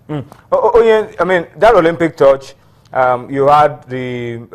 Yeah, I mean, that Olympic touch, you had the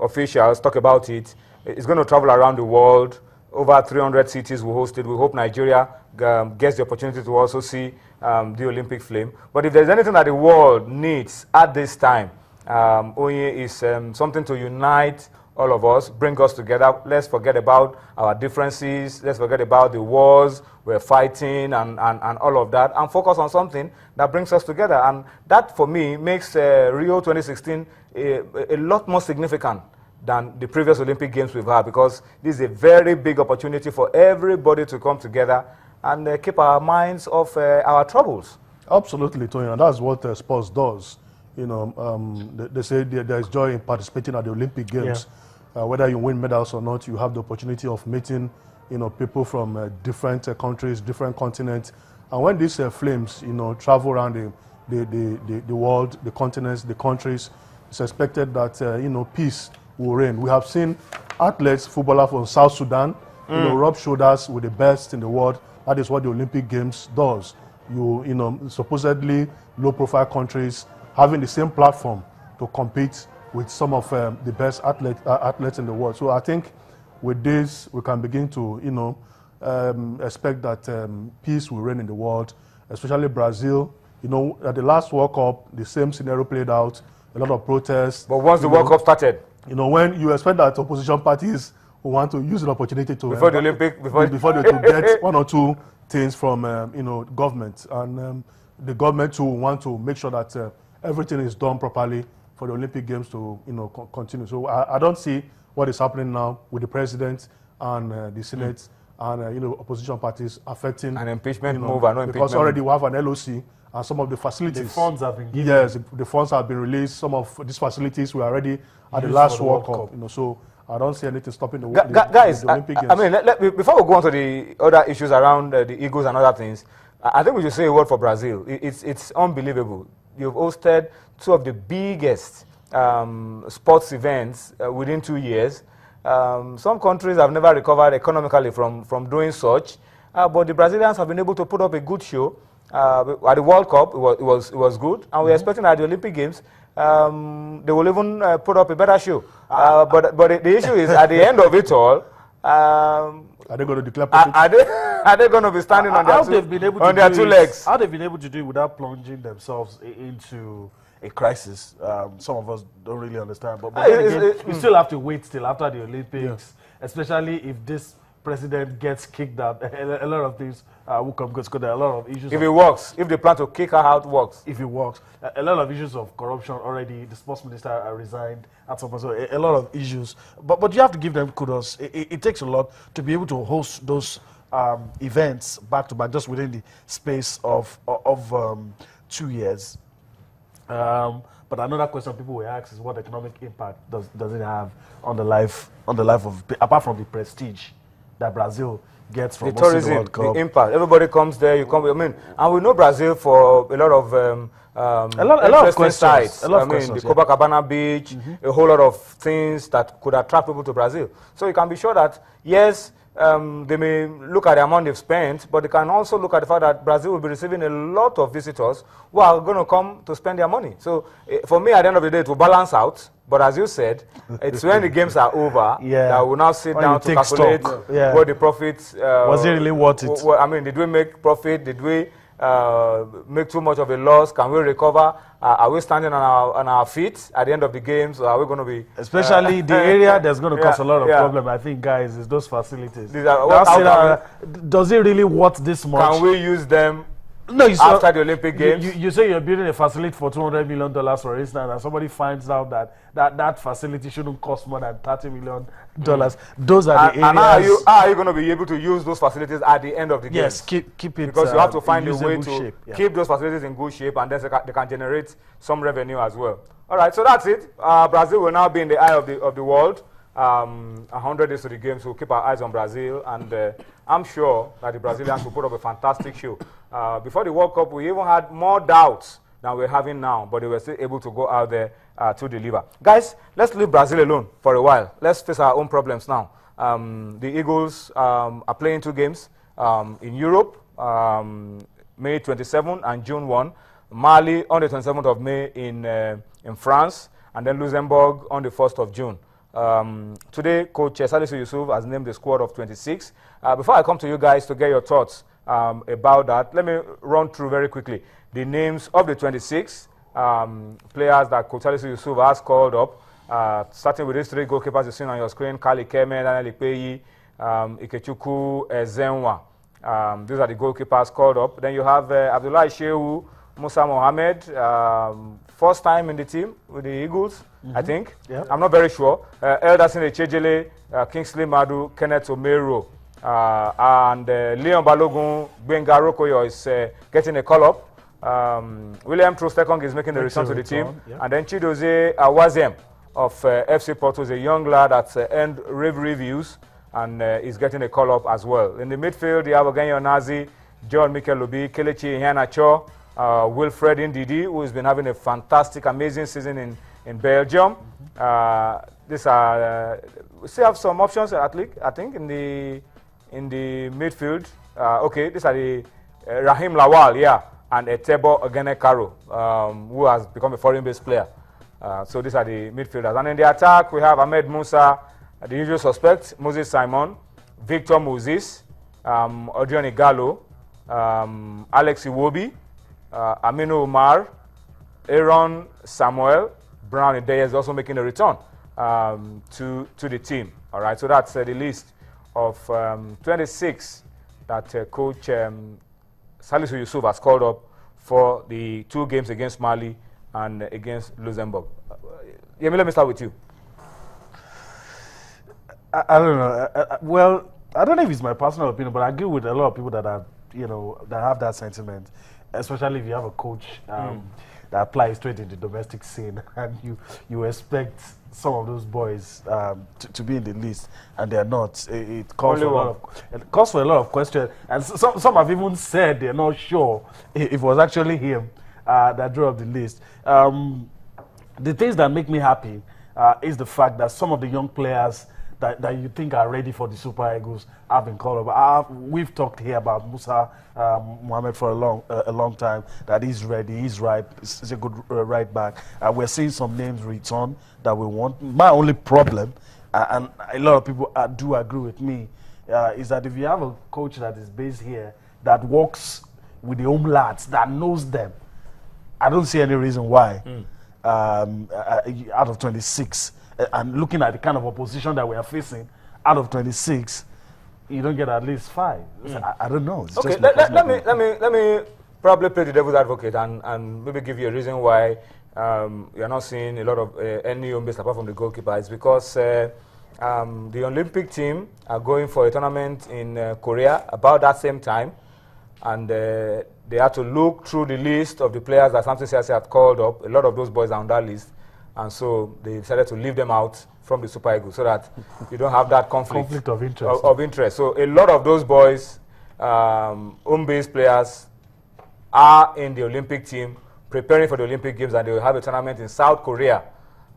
officials talk about it. It's going to travel around the world. Over 300 cities will host it. We hope Nigeria gets the opportunity to also see the Olympic flame. But if there's anything that the world needs at this time, Onye is something to unite all of us, bring us together. Let's forget about our differences. Let's forget about the wars we're fighting and all of that, and focus on something that brings us together. And that, for me, makes Rio 2016 a lot more significant than the previous Olympic Games we've had, because this is a very big opportunity for everybody to come together and keep our minds off our troubles. Absolutely, Tony, and that's what sports does. You know, they say there is joy in participating at the Olympic Games. Yeah. Whether you win medals or not, you have the opportunity of meeting, you know, people from different countries, different continents. And when these flames, you know, travel around the world, the continents, the countries, it's expected that, you know, peace will reign. We have seen athletes, footballers from South Sudan, you know, rub shoulders with the best in the world. That is what the Olympic Games does. You know, supposedly low-profile countries having the same platform to compete with some of the best athletes in the world. So I think with this, we can begin to, you know, expect that peace will reign in the world, especially Brazil. You know, at the last World Cup, the same scenario played out, a lot of protests. But once the World Cup started, you know, when you expect that opposition parties will want to use an opportunity to before the Olympic, before they to get one or two things from you know, government, and the government too want to make sure that everything is done properly for the Olympic Games to, you know, continue. So I don't see what is happening now with the president and the Senate and you know, opposition parties affecting an impeachment, you know, move and no because impeachment. Already we have an LOC and some of the facilities. The funds have been given. Yes, the funds have been released. Some of these facilities were already at the last World Cup. You know, so I don't see anything stopping the Olympic Games. I mean, before we go on to the other issues around the Eagles and other things, I think we should say a word for Brazil. It's unbelievable. You've hosted two of the biggest sports events within 2 years. Some countries have never recovered economically from doing such, but the Brazilians have been able to put up a good show. At the World Cup, it was good, and we're expecting at the Olympic Games, they will even put up a better show. But the issue is, at the end of it all, are they going to declare profit? Are they going to be standing on their two legs? How they've been able to do it without plunging themselves into a crisis? Some of us don't really understand. But then again, we still have to wait till after the Olympics, especially if this president gets kicked out. A lot of things will come because there are a lot of issues. If it works, if the plan to kick her out works. If it works. A lot of issues of corruption already. The sports minister resigned at some point. So a lot of issues. But you have to give them kudos. It takes a lot to be able to host those events back to back just within the space of 2 years. But another question people will ask is, what economic impact does it have on the life of, apart from the prestige that Brazil gets from the tourism, the World Cup. The impact. Everybody comes there. You come. I mean, and we know Brazil for a lot of a lot of questions. Sites. A lot of questions, the Copacabana Beach, a whole lot of things that could attract people to Brazil. So you can be sure that yes, they may look at the amount they've spent, but they can also look at the fact that Brazil will be receiving a lot of visitors who are going to come to spend their money. So for me, at the end of the day, it will balance out. But as you said, it's when the games are over that we'll now sit down to calculate what the profits... was it really worth it? I mean, did we make profit? Did we make too much of a loss? Can we recover? Are we standing on our feet at the end of the games? Or are we going to be... Especially the area that's going to cause a lot of problem, I think, guys, is those facilities. Does it really worth this much? Can we use them? No, after the Olympic Games? You say you're building a facility for $200 million, for instance, and somebody finds out that facility shouldn't cost more than $30 million. Those are the areas. And how are you going to be able to use those facilities at the end of the Games? Yes, keep it. Because you have to find a way to shape, keep those facilities in good shape, and then they can generate some revenue as well. All right, so that's it. Brazil will now be in the eye of the world. 100 days to the games, we'll keep our eyes on Brazil, and I'm sure that the Brazilians will put up a fantastic show. Before the World Cup, we even had more doubts than we're having now, but they were still able to go out there to deliver. Guys, let's leave Brazil alone for a while. Let's face our own problems now. The Eagles are playing 2 games in Europe, May 27 and June 1. Mali on the 27th of May in France, and then Luxembourg on the 1st of June. Today, Coach Salisu Yusuf has named the squad of 26. Before I come to you guys to get your thoughts about that, let me run through very quickly the names of the 26 players that Coach Salisu Yusuf has called up, starting with these 3 goalkeepers you see on your screen: Kali Keme, Daniel Ikpeyi, Ikechukwu Ezenwa. These are the goalkeepers called up. Then you have Abdullah Shehu, Musa Mohammed, first time in the team with the Eagles, I think. Yeah. I'm not very sure. Elderson Echejele, Kingsley Madu, Kenneth Omero, and Leon Balogun, Benga Rokoyo is getting a call-up. William Trostekong is making the return to the team. Yeah. And then Chidozie Awazem of FC Porto is a young lad that's earned rave reviews and is getting a call-up as well. In the midfield, you have Ogenyo Nazi, John Mikel Lubi, Kelechi Iheanacho, Wilfred Ndidi, who has been having a fantastic, amazing season in Belgium. These are we still have some options at least, I think, in the midfield. Okay, these are the Rahim Lawal, yeah, and Etebo Ogenekaro, who has become a foreign-based player. So these are the midfielders. And in the attack, we have Ahmed Musa, the usual suspects: Moses Simon, Victor Moses, Adrian Igalo, Alex Iwobi, Aminu Umar, Aaron Samuel, Brown Ideye is also making a return to the team. All right, so that's the list of 26 that Coach Salisu Yusuf has called up for the 2 games against Mali and against Luxembourg. Yemi, let me start with you. I don't know. Well, I don't know if it's my personal opinion, but I agree with a lot of people that are, that have that sentiment, especially if you have a coach that applies straight in the domestic scene, and you expect some of those boys to be in the list, and they're not. It calls for a lot of questions, and some have even said they're not sure if it was actually him that drew up the list. The things that make me happy is the fact that some of the young players that you think are ready for the Super Eagles have been called up. We've talked here about Musa Mohammed for a long time, that he's ready, he's ripe, he's a good right back. We're seeing some names return that we want. My only problem, and a lot of people do agree with me, is that if you have a coach that is based here, that works with the home lads, that knows them, I don't see any reason why out of 26, and looking at the kind of opposition that we are facing, out of 26, you don't get at least 5. I don't know. It's okay, let me probably play the devil's advocate and maybe give you a reason why you're not seeing a lot of any home base apart from the goalkeeper. It's because the Olympic team are going for a tournament in Korea about that same time, and they had to look through the list of the players that Samson Siase had called up. A lot of those boys are on that list. And so they decided to leave them out from the Super Eagles so that you don't have that conflict of interest. Of interest. So a lot of those boys, home-based players, are in the Olympic team, preparing for the Olympic Games, and they will have a tournament in South Korea.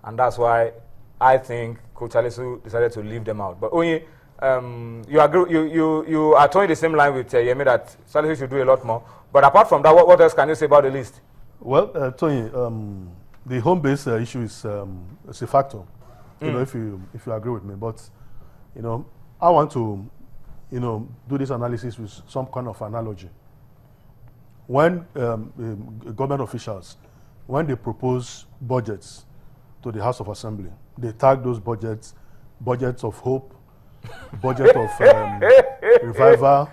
And that's why I think Coach Salisu decided to leave them out. But Onyi, you agree? You are towing the same line with Yemi that Salisu should do a lot more. But apart from that, what else can you say about the list? Well, Tony, the home base issue is a factor, if you agree with me. But I want to do this analysis with some kind of analogy. When government officials, when they propose budgets to the House of Assembly, they tag those budgets of hope, budget of revival,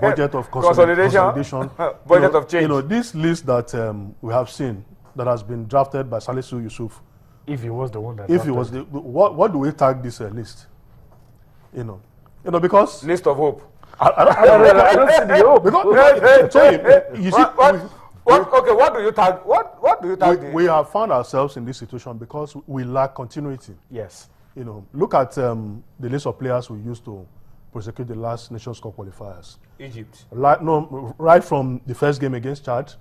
budget of consolidation, budget of change. This list that we have seen that has been drafted by Salisu Yusuf. If he was the one that if he was the what do we tag this list? Because list of hope. I don't see the hope. What do you tag? What do you tag? We have found ourselves in this situation because we lack continuity. Yes. Look at the list of players we used to prosecute the last Nations Cup qualifiers. Egypt. Right from the first game against Chad,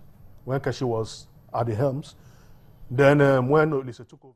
when Keshi was at the helms, then when Olise took over.